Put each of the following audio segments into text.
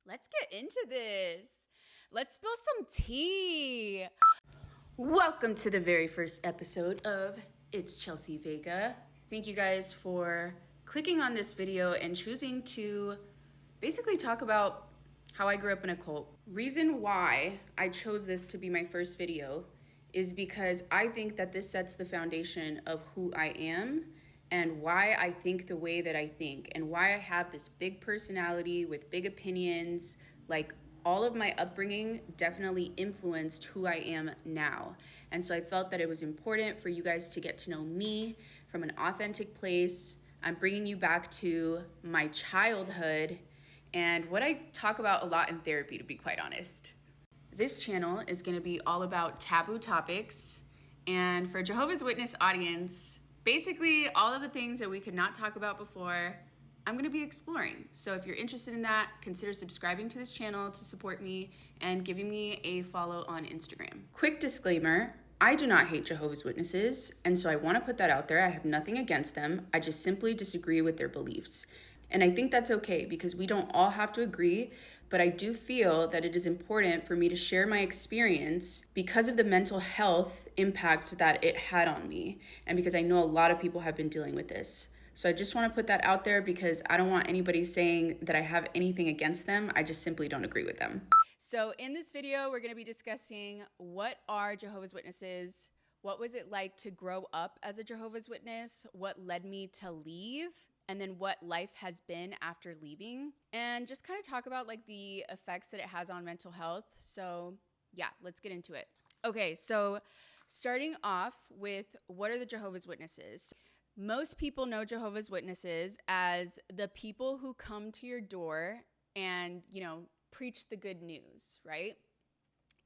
Let's get into this. Let's spill some tea. Welcome to the very first episode of It's Chelsea Vega. Thank you guys for clicking on this video and choosing to basically talk about how I grew up in a cult. Reason why I chose this to be my first video is because I think that this sets the foundation of who I am and why I think the way that I think and why I have this big personality with big opinions. Like, all of my upbringing definitely influenced who I am now. And so I felt that it was important for you guys to get to know me from an authentic place. I'm bringing you back to my childhood and what I talk about a lot in therapy, to be quite honest. This channel is going to be all about taboo topics, and for Jehovah's Witness audience, basically all of the things that we could not talk about before, I'm going to be exploring. So if you're interested in that, consider subscribing to this channel to support me and giving me a follow on Instagram. Quick disclaimer, I do not hate Jehovah's Witnesses, and so I want to put that out there. I have nothing against them. I just simply disagree with their beliefs. And I think that's okay because we don't all have to agree, but I do feel that it is important for me to share my experience because of the mental health impact that it had on me, and because I know a lot of people have been dealing with this. So I just want to put that out there because I don't want anybody saying that I have anything against them. I just simply don't agree with them. So in this video, we're going to be discussing what are Jehovah's Witnesses, what was it like to grow up as a Jehovah's Witness, what led me to leave, and then what life has been after leaving, and just kind of talk about like the effects that it has on mental health. So yeah, let's get into it. Okay, so starting off with what are the Jehovah's Witnesses? Most people know Jehovah's Witnesses as the people who come to your door and, preach the good news, right?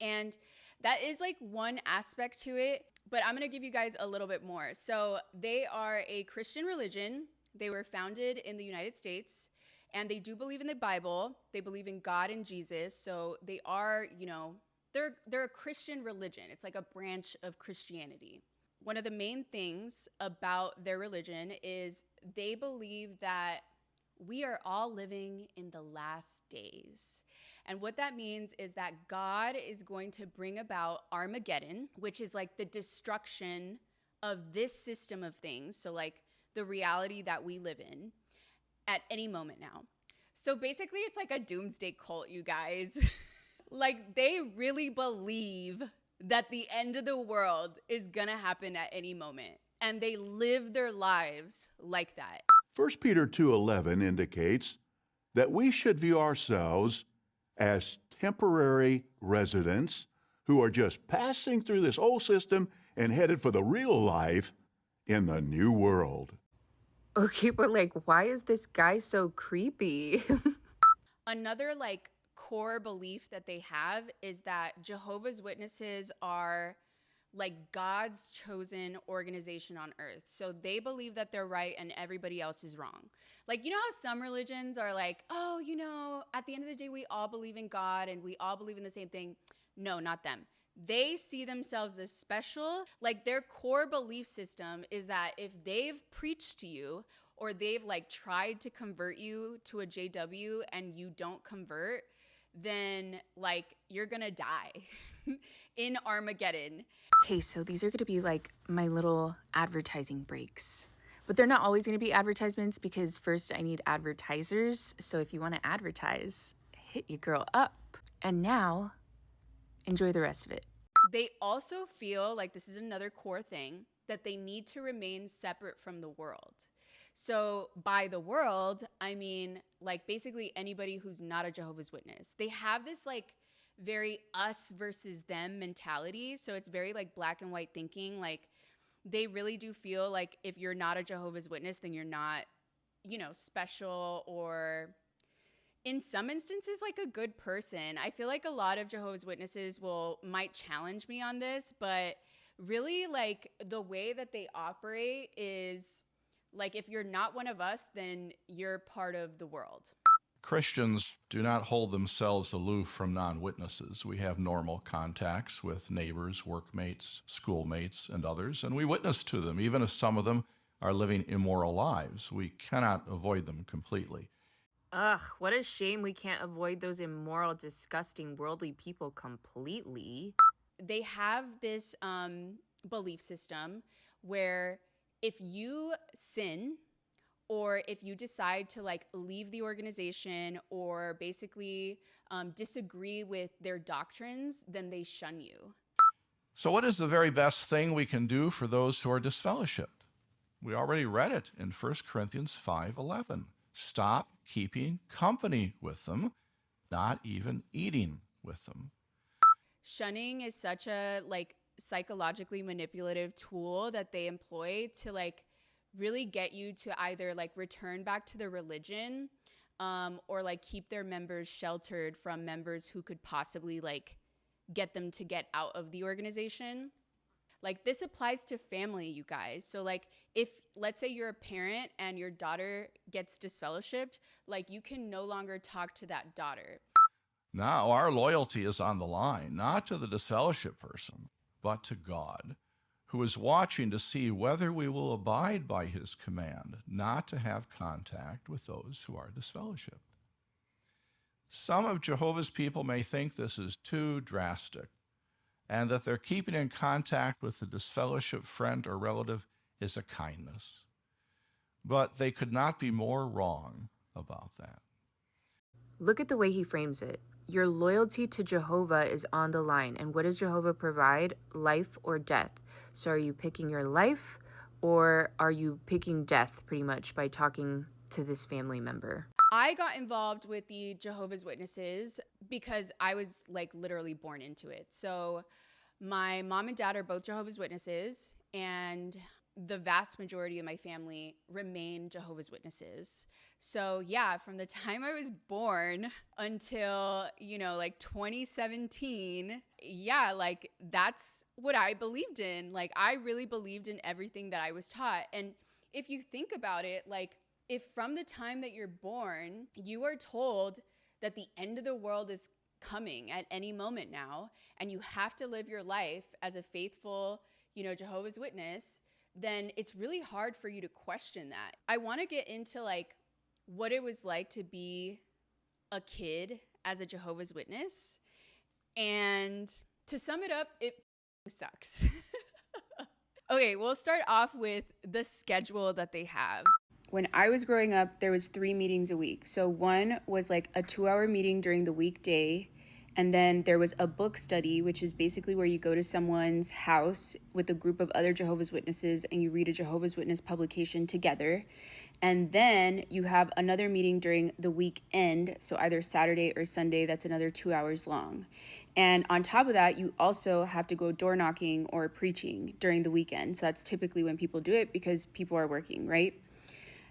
And that is like one aspect to it, but I'm going to give you guys a little bit more. So they are a Christian religion. They were founded in the United States, and they do believe in the Bible. They believe in God and Jesus. So they are, they're a Christian religion. It's like a branch of Christianity. One of the main things about their religion is they believe that we are all living in the last days. And what that means is that God is going to bring about Armageddon, which is like the destruction of this system of things. So like the reality that we live in at any moment now. So basically it's like a doomsday cult, you guys. Like they really believe that the end of the world is gonna happen at any moment. And they live their lives like that. 1 Peter 2:11 indicates that we should view ourselves as temporary residents who are just passing through this old system and headed for the real life in the new world. Okay, but like, why is this guy so creepy? Another like core belief that they have is that Jehovah's Witnesses are like God's chosen organization on earth. So they believe that they're right and everybody else is wrong. Like, how some religions are like, oh, at the end of the day, we all believe in God and we all believe in the same thing. No, not them. They see themselves as special. Like their core belief system is that if they've preached to you or they've like tried to convert you to a JW and you don't convert, then like you're gonna die in Armageddon. Okay, so these are gonna be like my little advertising breaks. But they're not always gonna be advertisements because first I need advertisers. So if you wanna advertise, hit your girl up. And now, enjoy the rest of it. They also feel like this is another core thing, that they need to remain separate from the world. So by the world, I mean like basically anybody who's not a Jehovah's Witness. They have this like very us versus them mentality. So it's very like black and white thinking. Like they really do feel like if you're not a Jehovah's Witness, then you're not, special, or in some instances like a good person. I feel like a lot of Jehovah's Witnesses might challenge me on this, but really like the way that they operate is like if you're not one of us, then you're part of the world. Christians do not hold themselves aloof from non-witnesses. We have normal contacts with neighbors, workmates, schoolmates, and others, and we witness to them, even if some of them are living immoral lives. We cannot avoid them completely. Ugh, what a shame we can't avoid those immoral, disgusting, worldly people completely. They have this belief system where if you sin or if you decide to like leave the organization or basically disagree with their doctrines, then they shun you. So, what is the very best thing we can do for those who are disfellowshipped? We already read it in 1 Corinthians 5:11. Stop keeping company with them, not even eating with them. Shunning is such a like psychologically manipulative tool that they employ to like really get you to either like return back to the religion or like keep their members sheltered from members who could possibly like get them to get out of the organization. Like this applies to family, you guys. So like if let's say you're a parent and your daughter gets disfellowshipped, like you can no longer talk to that daughter. Now our loyalty is on the line, not to the disfellowship person, but to God, who is watching to see whether we will abide by his command not to have contact with those who are disfellowshipped. Some of Jehovah's people may think this is too drastic, and that their keeping in contact with a disfellowshipped friend or relative is a kindness. But they could not be more wrong about that. Look at the way he frames it. Your loyalty to Jehovah is on the line. And what does Jehovah provide? Life or death. So are you picking your life or are you picking death pretty much by talking to this family member? I got involved with the Jehovah's Witnesses because I was like literally born into it. So my mom and dad are both Jehovah's Witnesses, and the vast majority of my family remain Jehovah's Witnesses. So yeah, from the time I was born until, like 2017, yeah, like that's what I believed in. Like I really believed in everything that I was taught. And if you think about it, like if from the time that you're born, you are told that the end of the world is coming at any moment now, and you have to live your life as a faithful, Jehovah's Witness, then it's really hard for you to question that. I want to get into like what it was like to be a kid as a Jehovah's Witness. And to sum it up, it sucks. Okay, we'll start off with the schedule that they have. When I was growing up, there was 3 meetings a week. So one was like a 2-hour meeting during the weekday. And then there was a book study, which is basically where you go to someone's house with a group of other Jehovah's Witnesses and you read a Jehovah's Witness publication together. And then you have another meeting during the weekend, so either Saturday or Sunday, that's another 2 hours long. And on top of that, you also have to go door knocking or preaching during the weekend. So that's typically when people do it because people are working, right?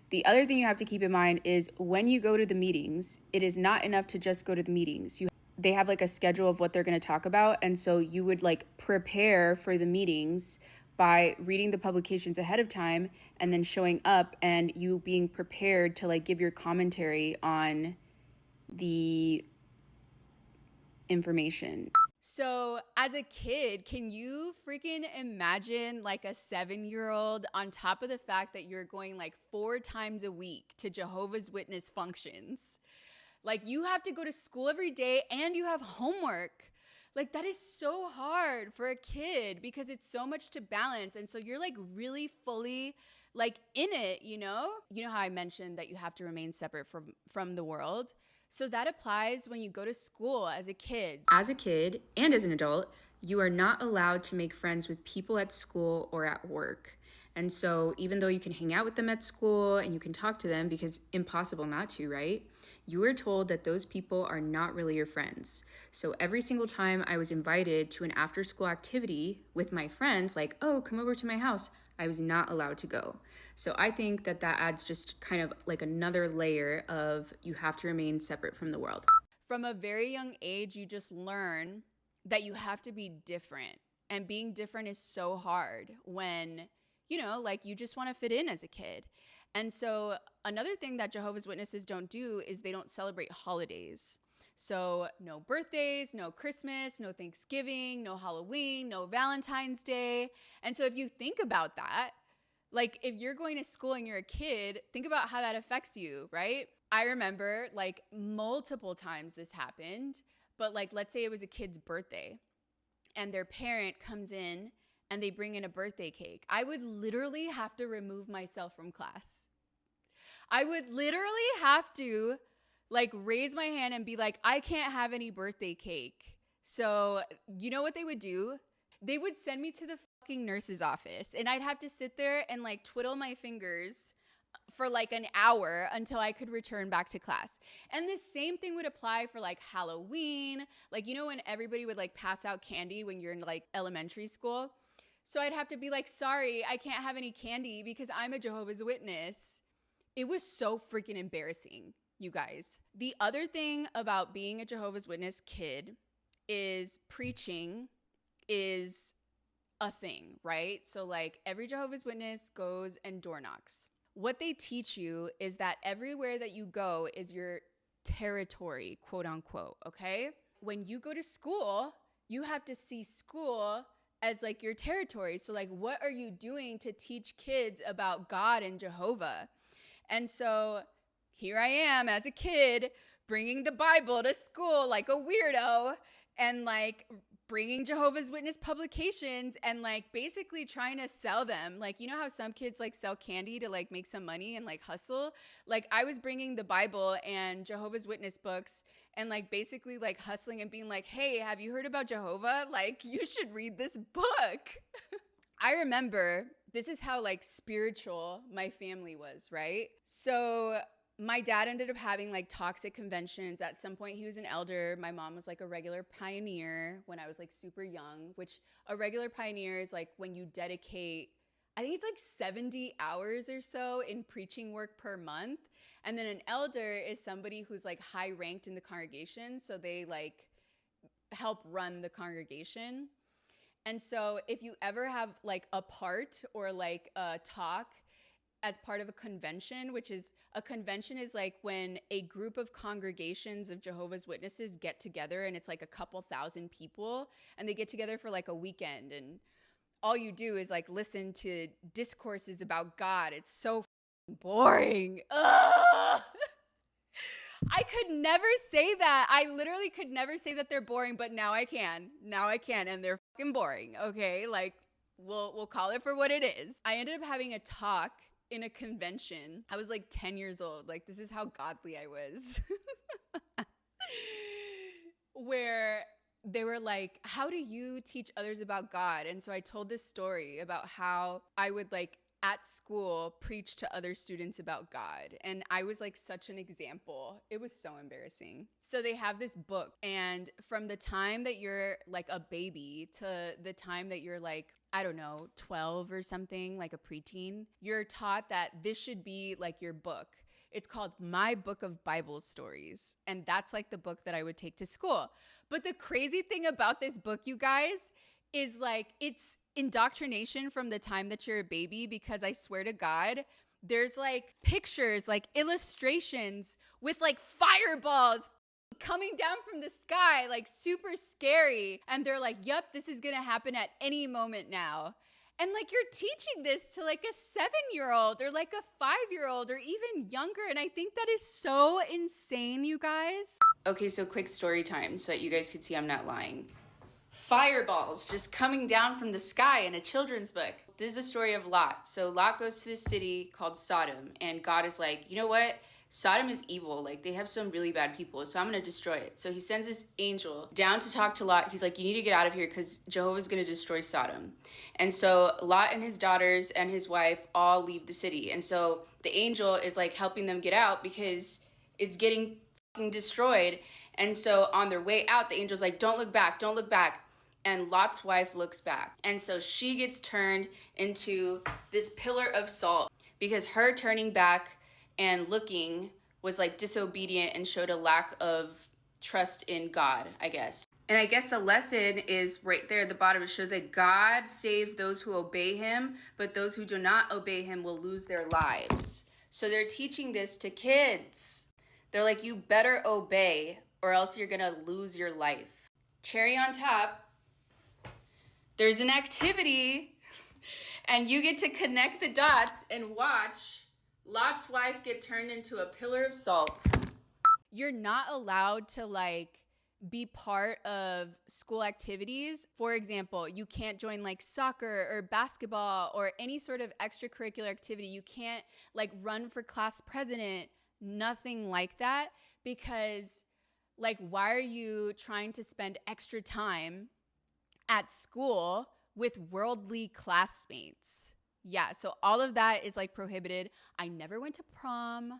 The other thing you have to keep in mind is when you go to the meetings, it is not enough to just go to the meetings. They have like a schedule of what they're going to talk about. And so you would like prepare for the meetings by reading the publications ahead of time and then showing up and you being prepared to like give your commentary on the information. So as a kid, can you freaking imagine like a 7-year-old on top of the fact that you're going like 4 times a week to Jehovah's Witness functions? Like you have to go to school every day and you have homework. Like that is so hard for a kid because it's so much to balance. And so you're like really fully like in it, You know how I mentioned that you have to remain separate from the world? So that applies when you go to school as a kid. As a kid and as an adult, you are not allowed to make friends with people at school or at work. And so even though you can hang out with them at school and you can talk to them because impossible not to, right? You were told that those people are not really your friends. So every single time I was invited to an after school activity with my friends, like, oh, come over to my house, I was not allowed to go. So I think that adds just kind of like another layer of you have to remain separate from the world. From a very young age, you just learn that you have to be different. And being different is so hard when, like you just want to fit in as a kid. And so another thing that Jehovah's Witnesses don't do is they don't celebrate holidays. So no birthdays, no Christmas, no Thanksgiving, no Halloween, no Valentine's Day. And so if you think about that, like if you're going to school and you're a kid, think about how that affects you, right? I remember like multiple times this happened, but like, let's say it was a kid's birthday and their parent comes in and they bring in a birthday cake. I would literally have to remove myself from class. I would literally have to like raise my hand and be like, I can't have any birthday cake. So you know what they would do? They would send me to the fucking nurse's office and I'd have to sit there and like twiddle my fingers for like an hour until I could return back to class. And the same thing would apply for like Halloween. Like, you know, when everybody would like pass out candy when you're in like elementary school. So I'd have to be like, sorry, I can't have any candy because I'm a Jehovah's Witness. It was so freaking embarrassing, you guys. The other thing about being a Jehovah's Witness kid is preaching is a thing, right? So like every Jehovah's Witness goes and door knocks. What they teach you is that everywhere that you go is your territory, quote unquote, okay? When you go to school, you have to see school as like your territory. So like, what are you doing to teach kids about God and Jehovah? And so here I am as a kid bringing the Bible to school like a weirdo and like bringing Jehovah's Witness publications and like basically trying to sell them. Like, you know how some kids like sell candy to like make some money and like hustle? Like I was bringing the Bible and Jehovah's Witness books and like basically like hustling and being like, hey, have you heard about Jehovah? Like you should read this book. I remember this is how like spiritual my family was, right? So my dad ended up having like toxic conventions. At some point he was an elder. My mom was like a regular pioneer when I was like super young, which a regular pioneer is like when you dedicate, I think it's like 70 hours or so in preaching work per month. And then an elder is somebody who's like high ranked in the congregation. So they like help run the congregation. And so if you ever have like a part or like a talk as part of a convention, which is a convention is like when a group of congregations of Jehovah's Witnesses get together and it's like a couple thousand people and they get together for like a weekend and all you do is like listen to discourses about God. It's so boring. Ugh. I could never say that. I literally could never say that they're boring, but now I can. Now I can, and they're fucking boring, okay? Like, we'll call it for what it is. I ended up having a talk in a convention. I was like 10 years old. Like, this is how godly I was. Where they were like, how do you teach others about God? And so I told this story about how I would like at school preach to other students about God. And I was like such an example. It was so embarrassing. So they have this book, and from the time that you're like a baby to the time that you're like, I don't know, 12 or something, like a preteen, you're taught that this should be like your book. It's called My Book of Bible Stories. And that's like the book that I would take to school. But the crazy thing about this book, you guys, is like it's indoctrination from the time that you're a baby, because I swear to God, there's like pictures, like illustrations with like fireballs coming down from the sky, like super scary. And they're like, yep, this is gonna happen at any moment now. And like you're teaching this to like a 7-year-old or like a 5-year-old or even younger. And I think that is so insane, you guys. Okay, so quick story time so that you guys can see I'm not lying. Fireballs just coming down from the sky in a children's book. This is the story of Lot. So Lot goes to this city called Sodom, and God is like, you know what? Sodom is evil. Like, they have some really bad people, so I'm going to destroy it. So he sends this angel down to talk to Lot. He's like, you need to get out of here because Jehovah's going to destroy Sodom. And so Lot and his daughters and his wife all leave the city. And so the angel is like helping them get out because it's getting fucking destroyed. And so on their way out, the angel's like, don't look back, don't look back. And Lot's wife looks back. And so she gets turned into this pillar of salt because her turning back and looking was like disobedient and showed a lack of trust in God, I guess. And I guess the lesson is right there at the bottom. It shows that God saves those who obey him, but those who do not obey him will lose their lives. So they're teaching this to kids. They're like, you better obey or else you're gonna lose your life. Cherry on top, there's an activity and you get to connect the dots and watch Lot's wife get turned into a pillar of salt. You're not allowed to like be part of school activities. For example, you can't join like soccer or basketball or any sort of extracurricular activity. You can't like run for class president, nothing like that, because like, why are you trying to spend extra time at school with worldly classmates? Yeah, so all of that is like prohibited. I never went to prom.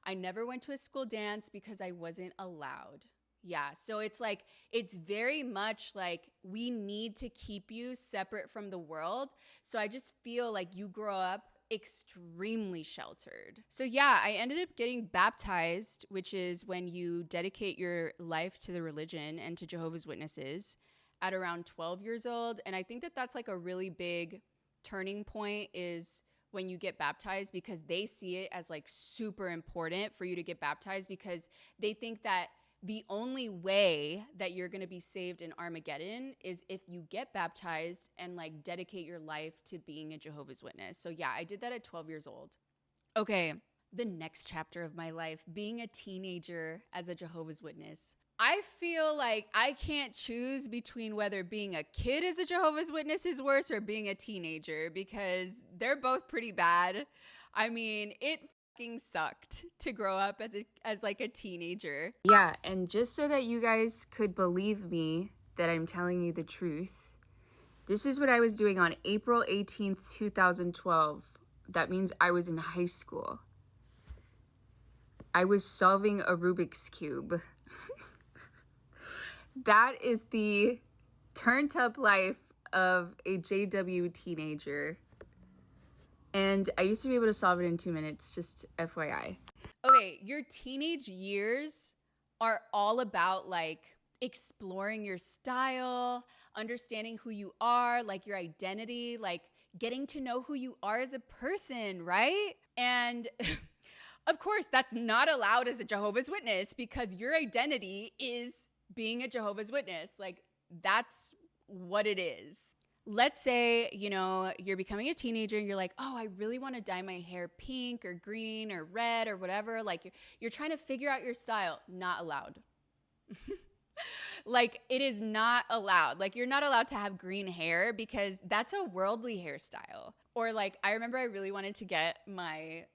I never went to a school dance because I wasn't allowed. Yeah, so it's like, it's very much like we need to keep you separate from the world. So I just feel like you grow up extremely sheltered. So yeah, I ended up getting baptized, which is when you dedicate your life to the religion and to Jehovah's Witnesses at around 12 years old. And I think that that's like a really big turning point is when you get baptized, because they see it as like super important for you to get baptized, because they think that the only way that you're going to be saved in Armageddon is if you get baptized and like dedicate your life to being a Jehovah's Witness. So yeah, I did that at 12 years old. Okay, the next chapter of my life, being a teenager as a Jehovah's Witness. I feel like I can't choose between whether being a kid as a Jehovah's Witness is worse or being a teenager, because they're both pretty bad. I mean, it fucking sucked to grow up as like a teenager. Yeah, and just so that you guys could believe me that I'm telling you the truth, this is what I was doing on April 18th, 2012. That means I was in high school. I was solving a Rubik's Cube. That is the turned up life of a JW teenager. And I used to be able to solve it in 2 minutes, just FYI. Okay, your teenage years are all about like exploring your style, understanding who you are, like your identity, like getting to know who you are as a person, right? And of course, that's not allowed as a Jehovah's Witness, because your identity is being a Jehovah's Witness. Like, that's what it is. Let's say, you know, you're becoming a teenager and you're like, oh, I really want to dye my hair pink or green or red or whatever. Like, you're trying to figure out your style. Not allowed. Like, it is not allowed. Like, you're not allowed to have green hair because that's a worldly hairstyle. Or like, I remember I really wanted to get my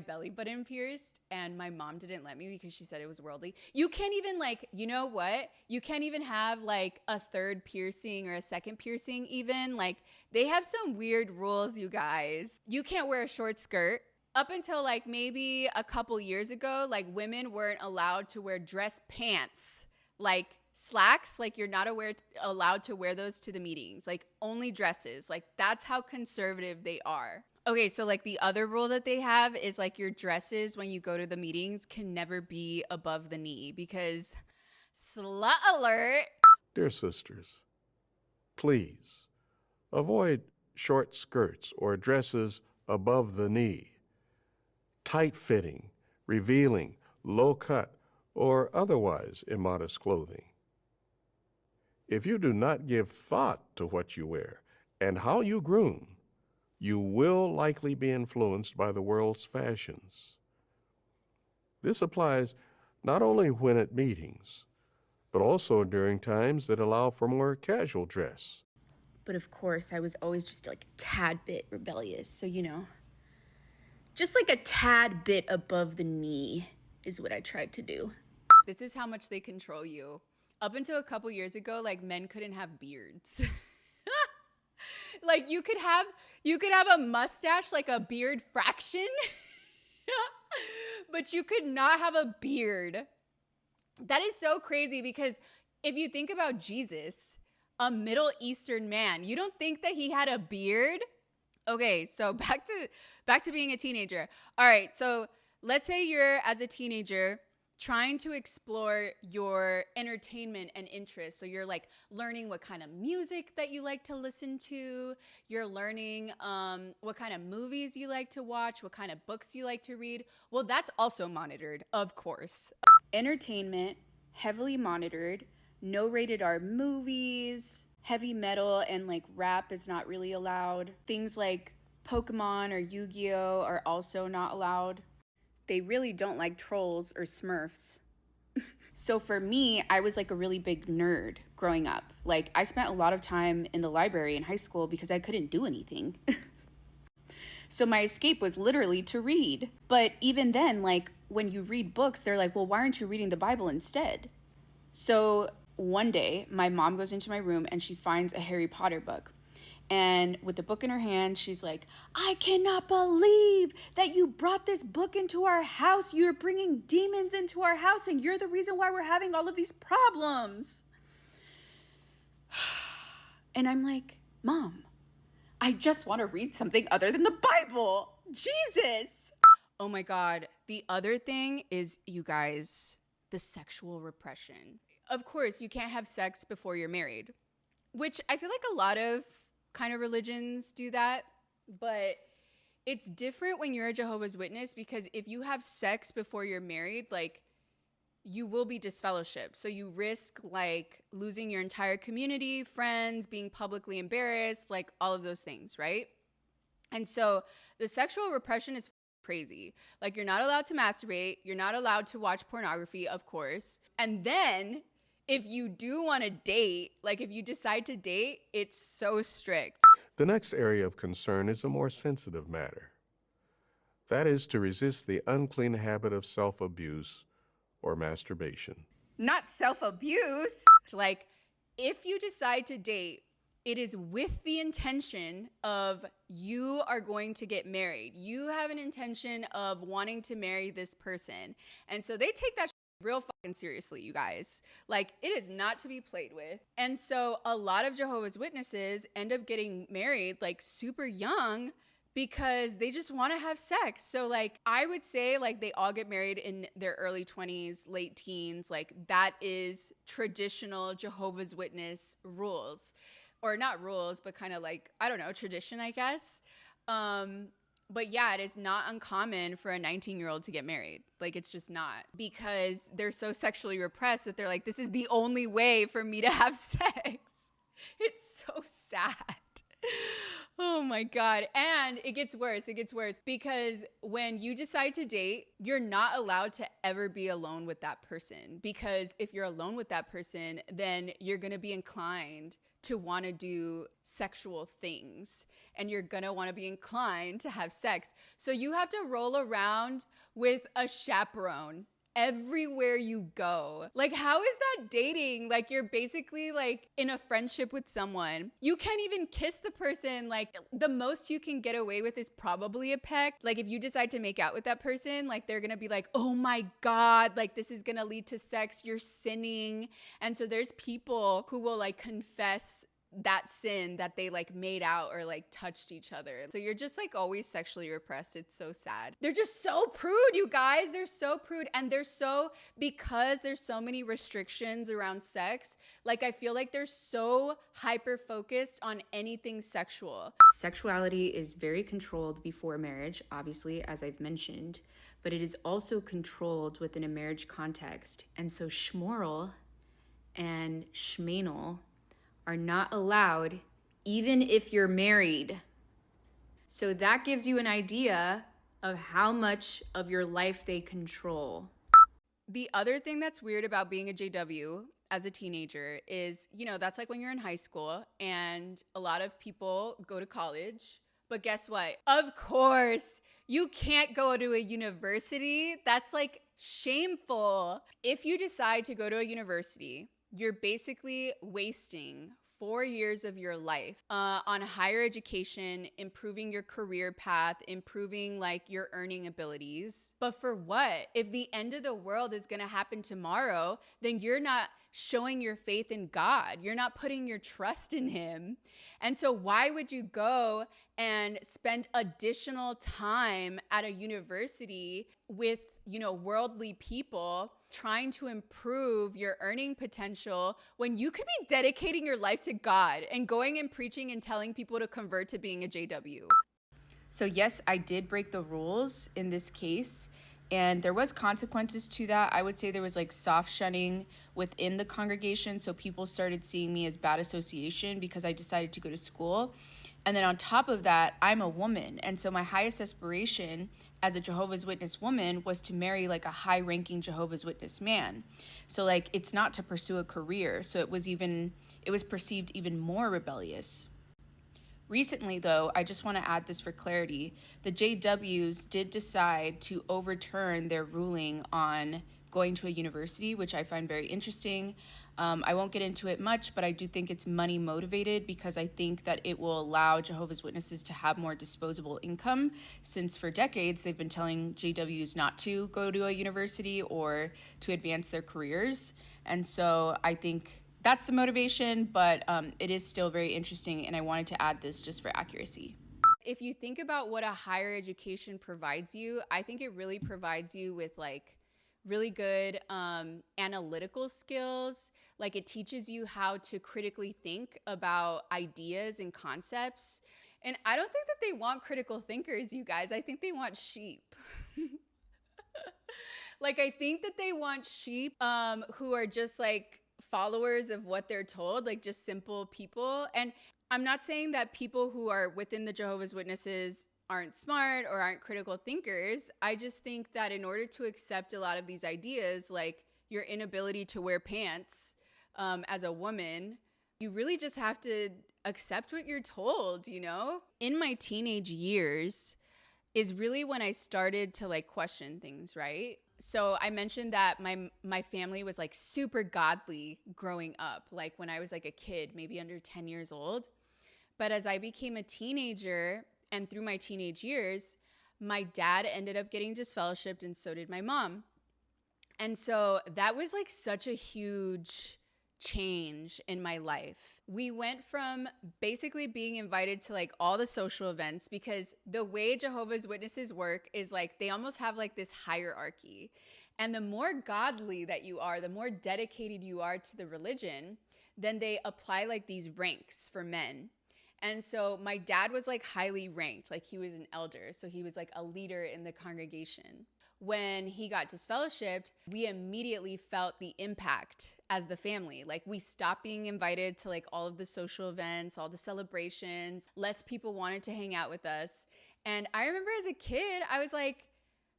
belly button pierced and my mom didn't let me because she said it was worldly. You can't even like, you know what? You can't even have like a third piercing or a second piercing even. Like, they have some weird rules, you guys. You can't wear a short skirt. Up until like maybe a couple years ago, like women weren't allowed to wear dress pants, like slacks. Like, you're not allowed to wear those to the meetings, like only dresses. Like, that's how conservative they are. Okay, so like the other rule that they have is like your dresses when you go to the meetings can never be above the knee, because slut alert. Dear sisters, please avoid short skirts or dresses above the knee, tight-fitting, revealing, low-cut, or otherwise immodest clothing. If you do not give thought to what you wear and how you groom, you will likely be influenced by the world's fashions. This applies not only when at meetings, but also during times that allow for more casual dress. But of course, I was always just like a tad bit rebellious. So, you know, just like a tad bit above the knee is what I tried to do. This is how much they control you. Up until a couple years ago, like men couldn't have beards. Like, you could have a mustache, like a beard fraction, but you could not have a beard. That is so crazy, because if you think about Jesus, a Middle Eastern man, you don't think that he had a beard? Okay, so back to being a teenager. All right, so let's say you're, as a teenager, trying to explore your entertainment and interests. So you're like learning what kind of music that you like to listen to. You're learning what kind of movies you like to watch, what kind of books you like to read. Well, that's also monitored, of course. Entertainment, heavily monitored, no rated R movies, heavy metal and like rap is not really allowed. Things like Pokemon or Yu-Gi-Oh are also not allowed. They really don't like trolls or Smurfs. So for me, I was like a really big nerd growing up. Like I spent a lot of time in the library in high school because I couldn't do anything. So my escape was literally to read. But even then, like when you read books, they're like, well, why aren't you reading the Bible instead? So one day, my mom goes into my room and she finds a Harry Potter book. And with the book in her hand, she's like, I cannot believe that you brought this book into our house. You're bringing demons into our house, and you're the reason why we're having all of these problems. And I'm like, Mom, I just want to read something other than the Bible. Jesus. Oh my God. The other thing is, you guys, the sexual repression. Of course, you can't have sex before you're married, which I feel like a lot of kind of religions do that, but it's different when you're a Jehovah's Witness, because if you have sex before you're married, like you will be disfellowshipped. So you risk like losing your entire community, friends, being publicly embarrassed, like all of those things, right? And so the sexual repression is crazy. Like you're not allowed to masturbate, you're not allowed to watch pornography, of course. And then if you do want to date, like if you decide to date, it's so strict. The next area of concern is a more sensitive matter. That is to resist the unclean habit of self-abuse or masturbation. Not self-abuse. Like if you decide to date, it is with the intention of you are going to get married. You have an intention of wanting to marry this person. And so they take that real fucking seriously, you guys. Like it is not to be played with. And so a lot of Jehovah's Witnesses end up getting married like super young because they just want to have sex. So like I would say like they all get married in their early 20s, late teens. Like that is traditional Jehovah's Witness rules. Or not rules, but kind of like, I don't know, tradition, I guess. But yeah, it is not uncommon for a 19-year-old to get married. Like, it's just not. Because they're so sexually repressed that they're like, this is the only way for me to have sex. It's so sad. Oh my God. And it gets worse. It gets worse. Because when you decide to date, you're not allowed to ever be alone with that person. Because if you're alone with that person, then you're going to be inclined to want to do sexual things, and you're gonna want to be inclined to have sex. So you have to roll around with a chaperone everywhere you go. Like, how is that dating? Like, you're basically like in a friendship with someone. You can't even kiss the person. Like, the most you can get away with is probably a peck. Like, if you decide to make out with that person, like, they're gonna be like, oh my God, like, this is gonna lead to sex. You're sinning. And so there's people who will like confess that sin that they like made out or like touched each other. So you're just like always sexually repressed. It's so sad. They're just so prude, you guys. They're so prude. And because there's so many restrictions around sex, like I feel like they're so hyper focused on anything sexual. Sexuality is very controlled before marriage, obviously, as I've mentioned, but it is also controlled within a marriage context. And so schmoral and schmanal are not allowed even if you're married. So that gives you an idea of how much of your life they control. The other thing that's weird about being a JW as a teenager is, you know, that's like when you're in high school and a lot of people go to college. But guess what? Of course, you can't go to a university. That's like shameful. If you decide to go to a university, you're basically wasting 4 years of your life on higher education, improving your career path, improving like your earning abilities. But for what? If the end of the world is gonna happen tomorrow, then you're not showing your faith in God. You're not putting your trust in Him. And so why would you go and spend additional time at a university with, you know, worldly people trying to improve your earning potential when you could be dedicating your life to God and going and preaching and telling people to convert to being a JW? So yes, I did break the rules in this case, and there was consequences to that. I would say there was like soft shunning within the congregation, so people started seeing me as bad association because I decided to go to school. And then on top of that, I'm a woman. And so my highest aspiration as a Jehovah's Witness woman was to marry like a high-ranking Jehovah's Witness man. So like it's not to pursue a career. So it was perceived even more rebellious. Recently, though, I just want to add this for clarity. The JWs did decide to overturn their ruling on going to a university, which I find very interesting. I won't get into it much, but I do think it's money motivated because I think that it will allow Jehovah's Witnesses to have more disposable income, since for decades they've been telling JWs not to go to a university or to advance their careers. And so I think that's the motivation, but it is still very interesting, and I wanted to add this just for accuracy. If you think about what a higher education provides you, I think it really provides you with like really good analytical skills. Like it teaches you how to critically think about ideas and concepts. And I don't think that they want critical thinkers, you guys. I think they want sheep. Like I think that they want sheep who are just like followers of what they're told, like just simple people. And I'm not saying that people who are within the Jehovah's Witnesses aren't smart or aren't critical thinkers. I just think that in order to accept a lot of these ideas, like your inability to wear pants as a woman, you really just have to accept what you're told, you know? In my teenage years is really when I started to like question things, right? So I mentioned that my family was like super godly growing up, like when I was like a kid, maybe under 10 years old. But as I became a teenager and through my teenage years, my dad ended up getting disfellowshipped and so did my mom. And so that was like such a huge change in my life. We went from basically being invited to like all the social events, because the way Jehovah's Witnesses work is like they almost have like this hierarchy. And the more godly that you are, the more dedicated you are to the religion, then they apply like these ranks for men. And so my dad was like highly ranked, like he was an elder. So he was like a leader in the congregation. When he got disfellowshipped, we immediately felt the impact as the family. Like we stopped being invited to like all of the social events, all the celebrations. Less people wanted to hang out with us. And I remember as a kid, I was like,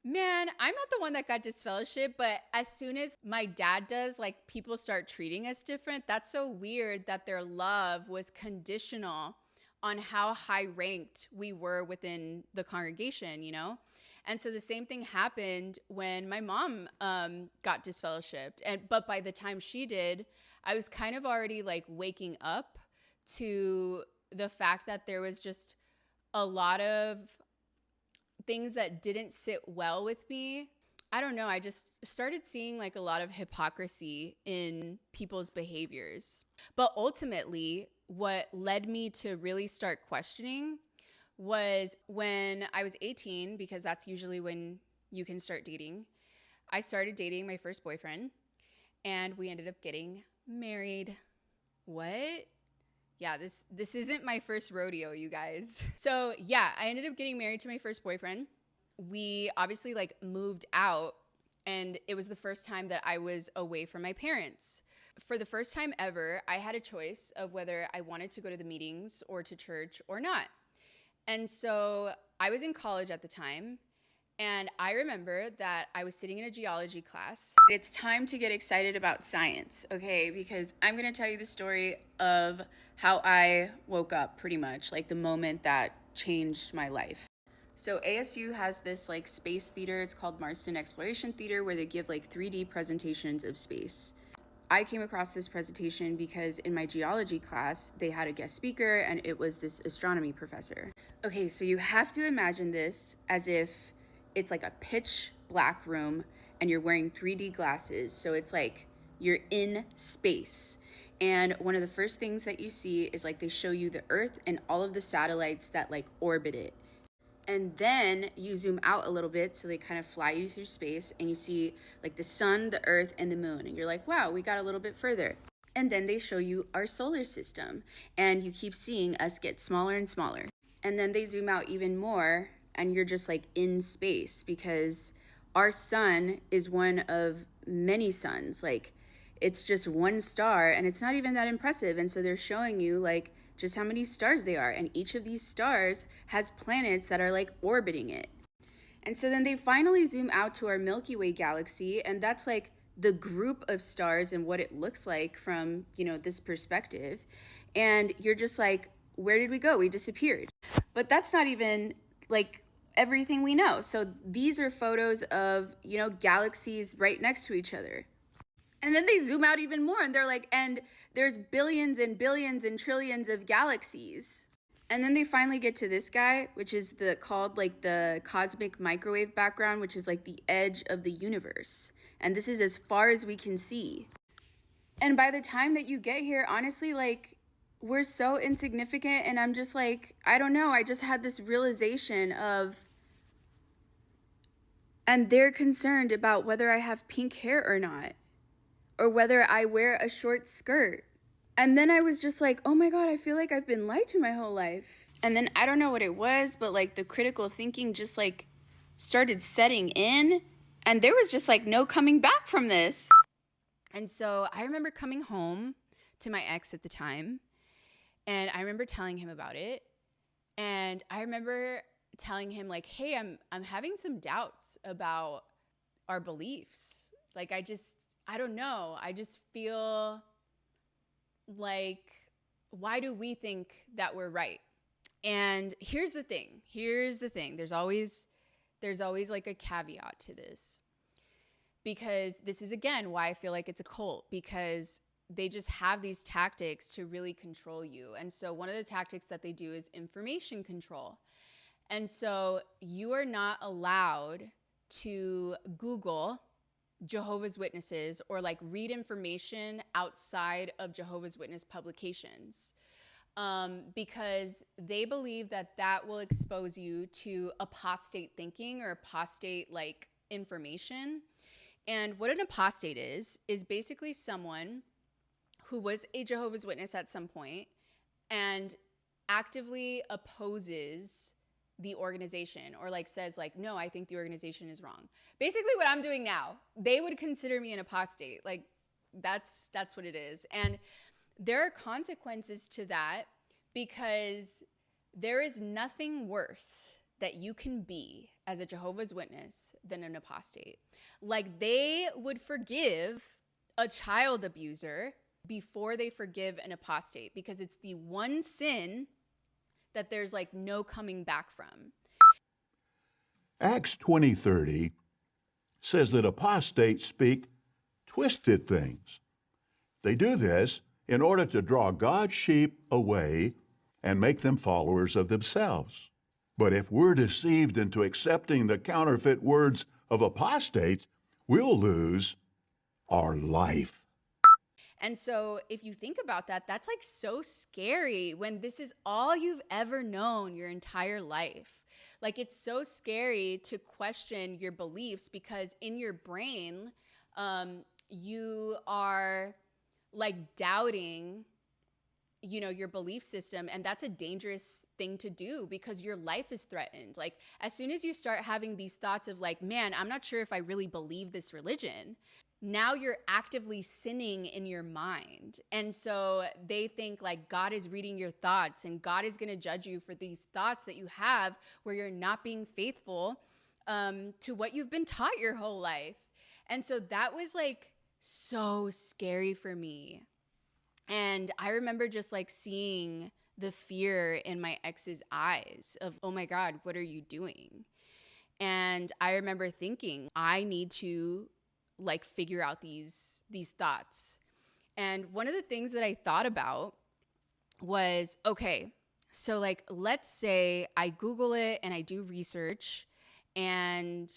man, I'm not the one that got disfellowshipped, but as soon as my dad does, like people start treating us different. That's so weird that their love was conditional on how high ranked we were within the congregation, you know? And so the same thing happened when my mom got disfellowshipped. But by the time she did, I was kind of already like waking up to the fact that there was just a lot of things that didn't sit well with me. I don't know. I just started seeing like a lot of hypocrisy in people's behaviors. But ultimately, what led me to really start questioning was when I was 18, because that's usually when you can start dating. I started dating my first boyfriend and we ended up getting married. What? Yeah, this isn't my first rodeo, you guys. So yeah, I ended up getting married to my first boyfriend. We obviously like moved out, and it was the first time that I was away from my parents. For the first time ever, I had a choice of whether I wanted to go to the meetings or to church or not. And so I was in college at the time, and I remember that I was sitting in a geology class. It's time to get excited about science, okay? Because I'm gonna tell you the story of how I woke up, pretty much, like the moment that changed my life. So ASU has this like space theater, it's called Marston Exploration Theater, where they give like 3D presentations of space. I came across this presentation because in my geology class, they had a guest speaker, and it was this astronomy professor. Okay, so you have to imagine this as if it's like a pitch black room and you're wearing 3D glasses. So it's like you're in space. And one of the first things that you see is like they show you the Earth and all of the satellites that like orbit it. And then you zoom out a little bit, so they kind of fly you through space, and you see like the sun, the Earth, and the moon. And you're like, wow, we got a little bit further. And then they show you our solar system, and you keep seeing us get smaller and smaller. And then they zoom out even more, and you're just like in space, because our sun is one of many suns. Like it's just one star, and it's not even that impressive. And so they're showing you like just how many stars they are. And each of these stars has planets that are like orbiting it. And so then they finally zoom out to our Milky Way galaxy, and that's like the group of stars and what it looks like from, this perspective. And you're just like, where did we go? We disappeared. But that's not even like everything we know. So these are photos of, galaxies right next to each other. And then they zoom out even more and they're like, and there's billions and billions and trillions of galaxies. And then they finally get to this guy, which is called the cosmic microwave background, which is like the edge of the universe. And this is as far as we can see. And by the time that you get here, honestly, like, we're so insignificant. And I'm just like, I don't know. I just had this realization of, and they're concerned about whether I have pink hair or not, or whether I wear a short skirt. And then I was just like, oh my God, I feel like I've been lied to my whole life. And then I don't know what it was, but like the critical thinking just like started setting in, and there was just like no coming back from this. And so I remember coming home to my ex at the time, and I remember telling him about it. And I remember telling him like, hey, I'm having some doubts about our beliefs. Like, I don't know. I just feel like, why do we think that we're right? And here's the thing. There's always like a caveat to this, because this is, again, why I feel like it's a cult, because they just have these tactics to really control you. And so one of the tactics that they do is information control. And so you are not allowed to Google Jehovah's Witnesses or like read information outside of Jehovah's Witness publications, because they believe that will expose you to apostate thinking or apostate like information. And what an apostate is basically someone who was a Jehovah's Witness at some point and actively opposes the organization, or like says like, no, I think the organization is wrong. Basically what I'm doing now, they would consider me an apostate. Like that's what it is. And there are consequences to that, because there is nothing worse that you can be as a Jehovah's Witness than an apostate. Like, they would forgive a child abuser before they forgive an apostate, because it's the one sin that there's like no coming back from. Acts 20:30 says that apostates speak twisted things. They do this in order to draw God's sheep away and make them followers of themselves. But if we're deceived into accepting the counterfeit words of apostates, we'll lose our life. And so if you think about that, that's like so scary when this is all you've ever known your entire life. Like, it's so scary to question your beliefs, because in your brain, you are like doubting, your belief system. And that's a dangerous thing to do, because your life is threatened. Like, as soon as you start having these thoughts of like, man, I'm not sure if I really believe this religion, now you're actively sinning in your mind. And so they think like God is reading your thoughts, and God is going to judge you for these thoughts that you have where you're not being faithful to what you've been taught your whole life. And so that was like so scary for me. And I remember just like seeing the fear in my ex's eyes of, oh my God, what are you doing? And I remember thinking, I need to like figure out these thoughts. And one of the things that I thought about was, okay, so like, let's say I Google it and I do research, and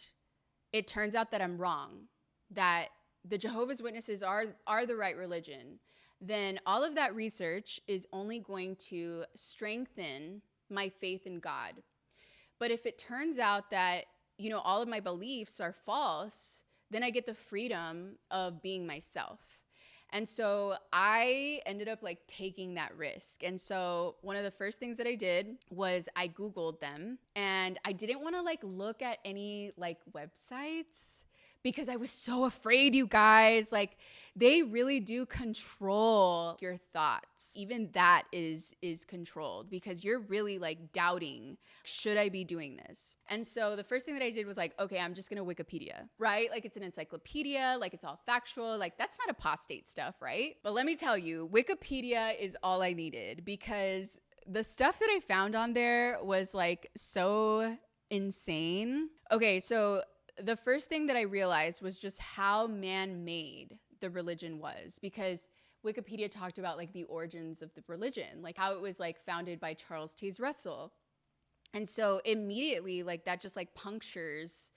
it turns out that I'm wrong, that the Jehovah's Witnesses are the right religion. Then all of that research is only going to strengthen my faith in God. But if it turns out that, all of my beliefs are false, then I get the freedom of being myself. And so I ended up like taking that risk. And so one of the first things that I did was I Googled them, and I didn't want to like look at any like websites, because I was so afraid, you guys. Like, they really do control your thoughts. Even that is controlled because you're really like doubting, should I be doing this? And so the first thing that I did was like, okay, I'm just going to Wikipedia, right? Like, it's an encyclopedia, like it's all factual. Like, that's not apostate stuff, right? But let me tell you, Wikipedia is all I needed because the stuff that I found on there was like so insane. Okay, so the first thing that I realized was just how man-made the religion was, because Wikipedia talked about like the origins of the religion, like how it was like founded by Charles Taze Russell. And so immediately, like, that just like punctures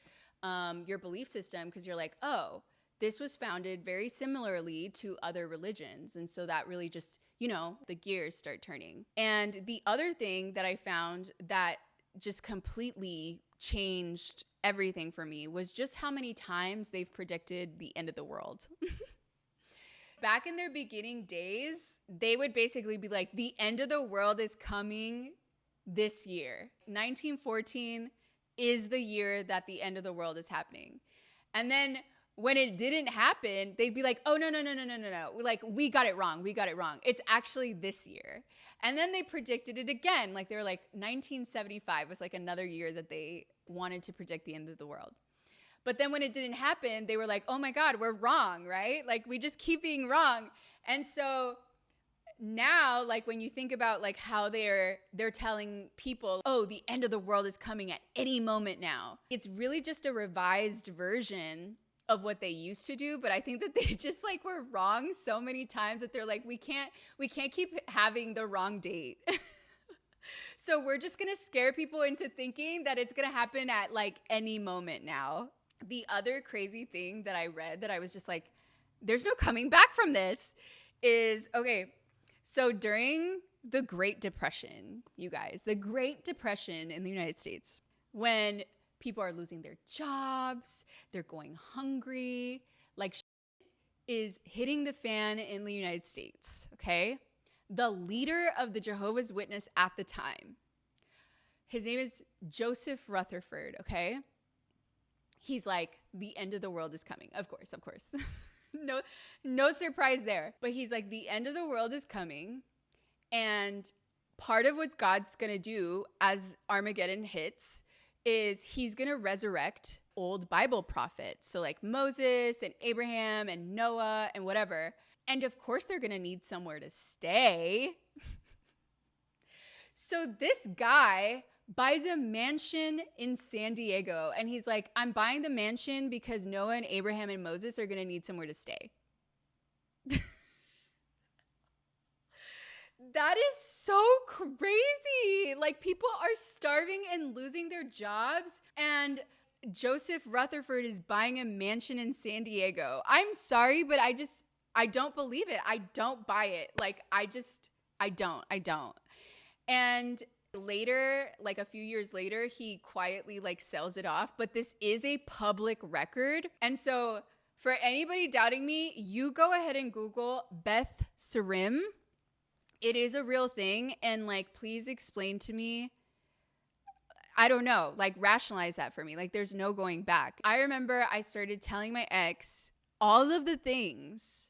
your belief system, because you're like, oh, this was founded very similarly to other religions. And so that really just, the gears start turning. And the other thing that I found that just completely changed everything for me was just how many times they've predicted the end of the world. Back in their beginning days, they would basically be like, the end of the world is coming this year. 1914 is the year that the end of the world is happening. And then when it didn't happen, they'd be like, oh, no. Like, we got it wrong. It's actually this year. And then they predicted it again. Like, they were like, 1975 was like another year that they wanted to predict the end of the world. But then when it didn't happen, they were like, oh my God, we're wrong, right? Like, we just keep being wrong. And so now, like, when you think about like how they're telling people, oh, the end of the world is coming at any moment now, it's really just a revised version of what they used to do. But I think that they just like were wrong so many times that they're like, we can't keep having the wrong date. So we're just going to scare people into thinking that it's going to happen at like any moment now. The other crazy thing that I read that I was just like, there's no coming back from this is, okay, so during the Great Depression, you guys, the Great Depression in the United States, when people are losing their jobs, they're going hungry, like shit is hitting the fan in the United States, okay? The leader of the Jehovah's Witness at the time, his name is Joseph Rutherford, okay? He's like, the end of the world is coming. Of course. No surprise there. But he's like, the end of the world is coming. And part of what God's going to do as Armageddon hits is he's going to resurrect old Bible prophets. So like Moses and Abraham and Noah and whatever. And of course, they're going to need somewhere to stay. So this guy buys a mansion in San Diego. And he's like, I'm buying the mansion because Noah and Abraham and Moses are going to need somewhere to stay. That is so crazy. Like, people are starving and losing their jobs. And Joseph Rutherford is buying a mansion in San Diego. I'm sorry, but I don't believe it. I don't buy it. Like, I don't. And later, like a few years later, he quietly like sells it off. But this is a public record. And so for anybody doubting me, you go ahead and Google Beth Sarim. It is a real thing. And like, please explain to me. I don't know, like rationalize that for me. Like, there's no going back. I remember I started telling my ex all of the things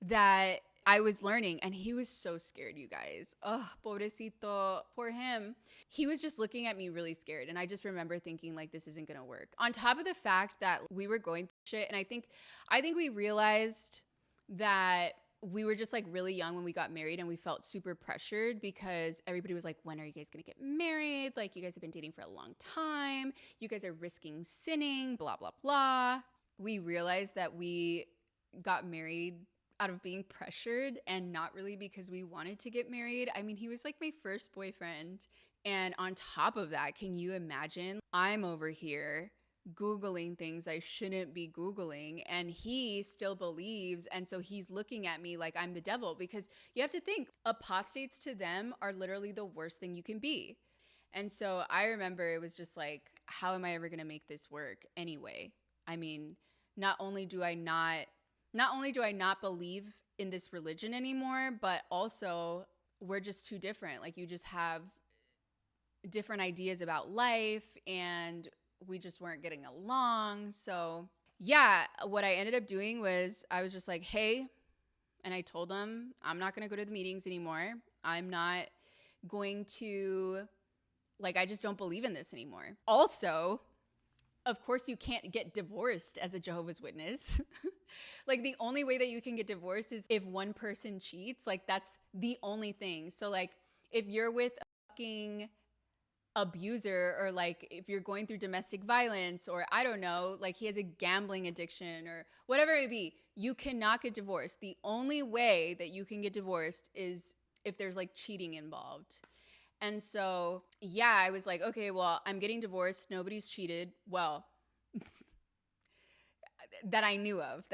that I was learning, and he was so scared, you guys. Oh, pobrecito, poor him. He was just looking at me really scared, and I just remember thinking like, this isn't gonna work. On top of the fact that we were going through shit, and I think we realized that we were just like really young when we got married, and we felt super pressured because everybody was like, when are you guys gonna get married? Like, you guys have been dating for a long time. You guys are risking sinning, blah, blah, blah. We realized that we got married out of being pressured and not really because we wanted to get married. I mean, he was like my first boyfriend. And on top of that, can you imagine? I'm over here Googling things I shouldn't be Googling, and he still believes. And so he's looking at me like I'm the devil, because you have to think, apostates to them are literally the worst thing you can be. And so I remember it was just like, how am I ever going to make this work anyway? I mean, not only do I not believe in this religion anymore, but also we're just too different. Like, you just have different ideas about life, and we just weren't getting along. So yeah, what I ended up doing was I was just like, hey, and I told them I'm not going to go to the meetings anymore. I'm not going to, like, I just don't believe in this anymore. Also, of course, you can't get divorced as a Jehovah's Witness. Like, the only way that you can get divorced is if one person cheats. Like, that's the only thing. So, like, if you're with a fucking abuser, or like if you're going through domestic violence, or I don't know, like he has a gambling addiction or whatever it be, you cannot get divorced. The only way that you can get divorced is if there's like cheating involved. And so, yeah, I was like, okay, well, I'm getting divorced. Nobody's cheated. Well, that I knew of.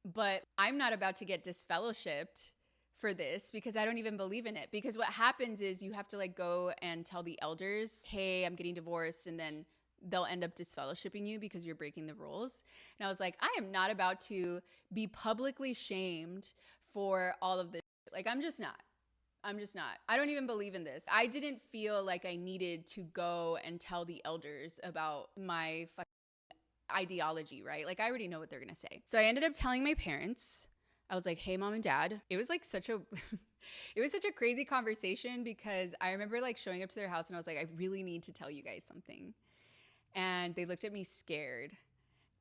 But I'm not about to get disfellowshipped for this because I don't even believe in it. Because what happens is you have to like go and tell the elders, hey, I'm getting divorced, and then they'll end up disfellowshipping you because you're breaking the rules. And I was like, I am not about to be publicly shamed for all of this. Like, I'm just not. I don't even believe in this. I didn't feel like I needed to go and tell the elders about my ideology, right? Like, I already know what they're gonna say. So I ended up telling my parents. I was like, hey, mom and dad. It was like such a it was such a crazy conversation because I remember like showing up to their house and I was like, I really need to tell you guys something. And they looked at me scared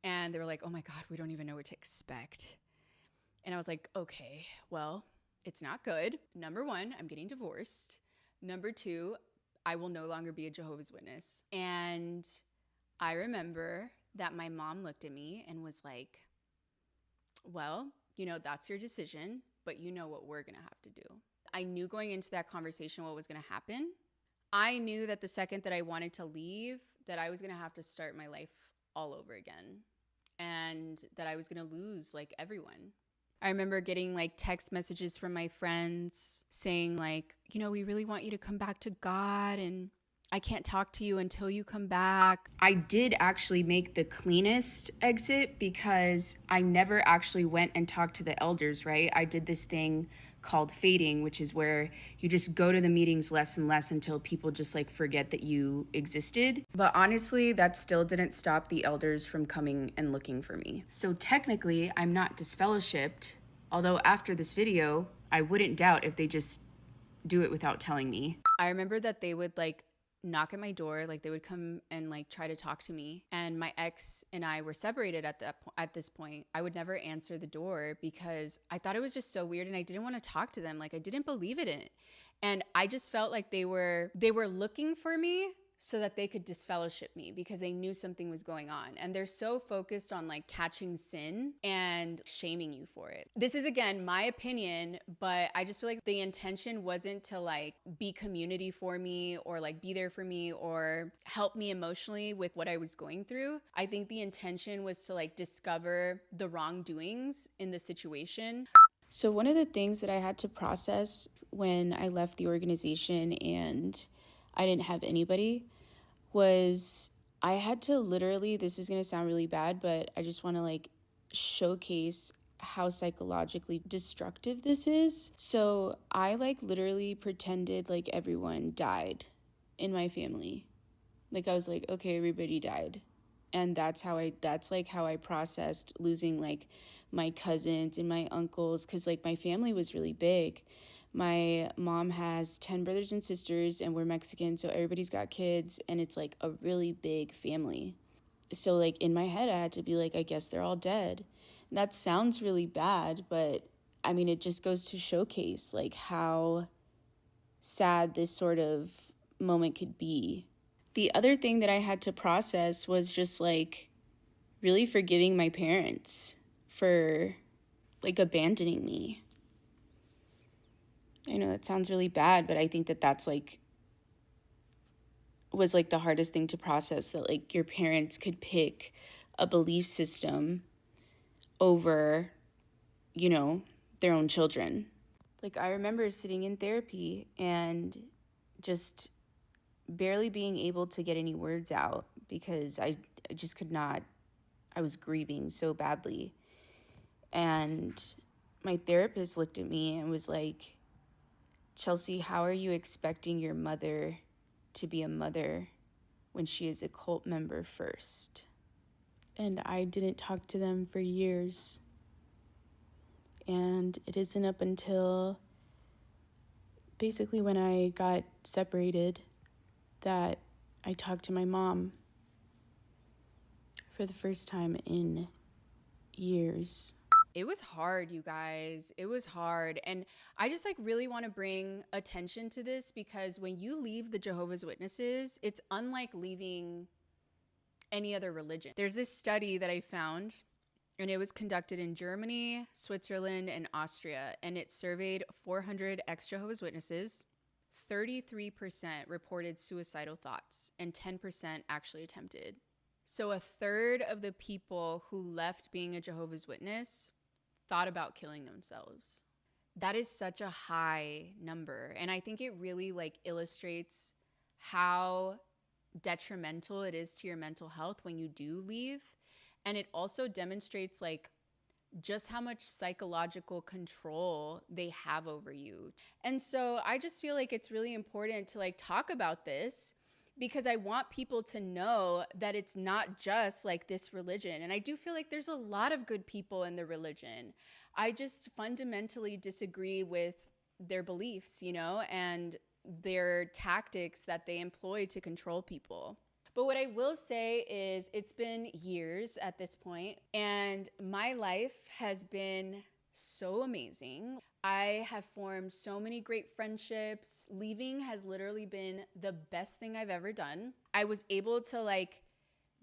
and they were like, oh my God, we don't even know what to expect. And I was like, okay, well, it's not good. Number one, I'm getting divorced. Number two, I will no longer be a Jehovah's Witness. And I remember that my mom looked at me and was like, well, you know, that's your decision, but you know what we're going to have to do. I knew going into that conversation what was going to happen. I knew that the second that I wanted to leave, that I was going to have to start my life all over again, and that I was going to lose like everyone. I remember getting like text messages from my friends saying like, you know, we really want you to come back to God, and I can't talk to you until you come back. I did actually make the cleanest exit because I never actually went and talked to the elders, right? I did this thing called fading, which is where you just go to the meetings less and less until people just like forget that you existed. But honestly, that still didn't stop the elders from coming and looking for me. So technically, I'm not disfellowshipped, although after this video, I wouldn't doubt if they just do it without telling me. I remember that they would like knock at my door, like they would come and like try to talk to me, and my ex and I were separated at this point. I would never answer the door because I thought it was just so weird and I didn't want to talk to them. Like, I didn't believe it in it, and I just felt like they were looking for me so that they could disfellowship me because they knew something was going on. And they're so focused on like catching sin and shaming you for it. This is, again, my opinion, but I just feel like the intention wasn't to like be community for me or like be there for me or help me emotionally with what I was going through. I think the intention was to like discover the wrongdoings in the situation. So one of the things that I had to process when I left the organization and I didn't have anybody was I had to literally, this is going to sound really bad, but I just want to like showcase how psychologically destructive this is. So I like literally pretended like everyone died in my family. Like, I was like, okay, everybody died. And that's like how I processed losing like my cousins and my uncles, because like my family was really big. My mom has 10 brothers and sisters, and we're Mexican, so everybody's got kids, and it's like a really big family. So like in my head, I had to be like, I guess they're all dead. And that sounds really bad, but I mean, it just goes to showcase like how sad this sort of moment could be. The other thing that I had to process was just like really forgiving my parents for like abandoning me. I know that sounds really bad, but I think that that's like was like the hardest thing to process, that like your parents could pick a belief system over, you know, their own children. Like, I remember sitting in therapy and just barely being able to get any words out because I just could not. I was grieving so badly. And my therapist looked at me and was like, Chelsea, how are you expecting your mother to be a mother when she is a cult member first? and I didn't talk to them for years. And it isn't up until basically when I got separated that I talked to my mom for the first time in years. It was hard, you guys. It was hard. And I just like really want to bring attention to this because when you leave the Jehovah's Witnesses, it's unlike leaving any other religion. There's this study that I found, and it was conducted in Germany, Switzerland, and Austria. And it surveyed 400 ex-Jehovah's Witnesses. 33% reported suicidal thoughts and 10% actually attempted. So a third of the people who left being a Jehovah's Witness thought about killing themselves. That is such a high number. And I think it really like illustrates how detrimental it is to your mental health when you do leave. And it also demonstrates like just how much psychological control they have over you. And so I just feel like it's really important to like talk about this because I want people to know that it's not just like this religion. And I do feel like there's a lot of good people in the religion. I just fundamentally disagree with their beliefs, you know, and their tactics that they employ to control people. But what I will say is it's been years at this point, and my life has been so amazing. I have formed so many great friendships. Leaving has literally been the best thing I've ever done. I was able to like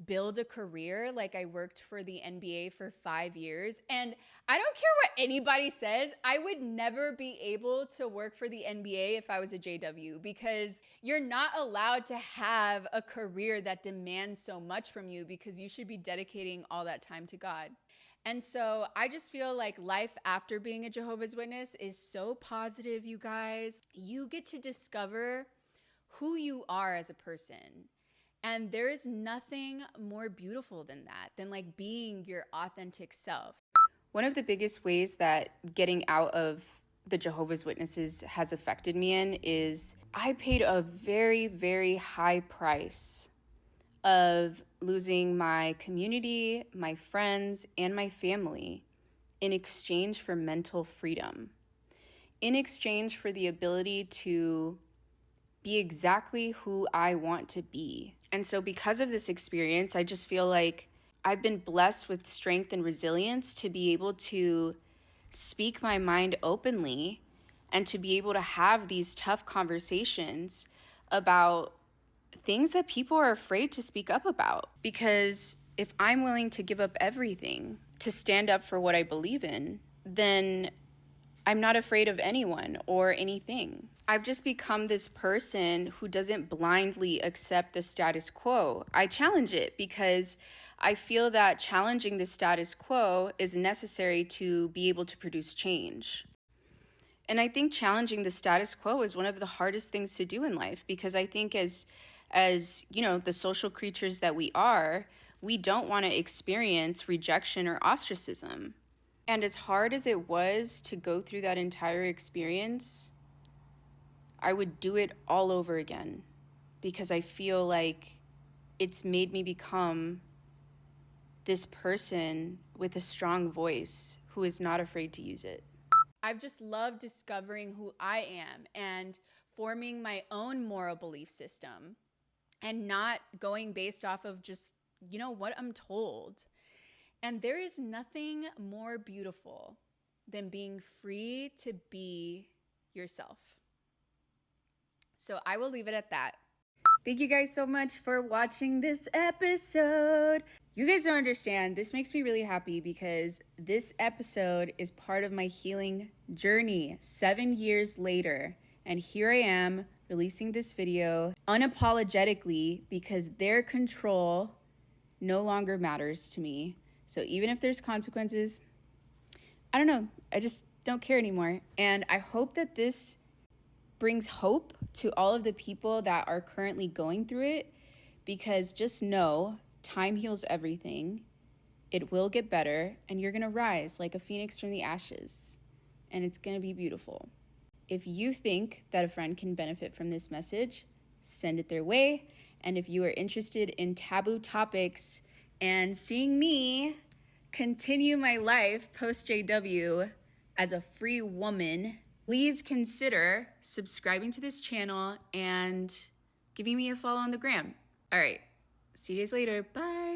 build a career. Like I worked for the NBA for 5 years, and I don't care what anybody says, I would never be able to work for the NBA if I was a JW, because you're not allowed to have a career that demands so much from you because you should be dedicating all that time to God. And so I just feel like life after being a Jehovah's Witness is so positive, you guys. You get to discover who you are as a person. And there is nothing more beautiful than that, than like being your authentic self. One of the biggest ways that getting out of the Jehovah's Witnesses has affected me in is I paid a very, very high price of losing my community, my friends, and my family in exchange for mental freedom, in exchange for the ability to be exactly who I want to be. And so because of this experience, I just feel like I've been blessed with strength and resilience to be able to speak my mind openly and to be able to have these tough conversations about things that people are afraid to speak up about. Because if I'm willing to give up everything to stand up for what I believe in, then I'm not afraid of anyone or anything. I've just become this person who doesn't blindly accept the status quo. I challenge it because I feel that challenging the status quo is necessary to be able to produce change. And I think challenging the status quo is one of the hardest things to do in life, because I think as you know, the social creatures that we are, we don't want to experience rejection or ostracism. And as hard as it was to go through that entire experience, I would do it all over again because I feel like it's made me become this person with a strong voice who is not afraid to use it. I've just loved discovering who I am and forming my own moral belief system and not going based off of just, you know, what I'm told. And there is nothing more beautiful than being free to be yourself. So I will leave it at that. Thank you guys so much for watching this episode. You guys don't understand. This makes me really happy because this episode is part of my healing journey 7 years later. And here I am releasing this video unapologetically because their control no longer matters to me. So even if there's consequences, I don't know, I just don't care anymore. And I hope that this brings hope to all of the people that are currently going through it, because just know time heals everything. It will get better, and you're gonna rise like a phoenix from the ashes, and it's gonna be beautiful. If you think that a friend can benefit from this message, send it their way. And if you are interested in taboo topics, and seeing me continue my life post JW as a free woman, please consider subscribing to this channel and giving me a follow on the gram. All right, see you guys later. Bye.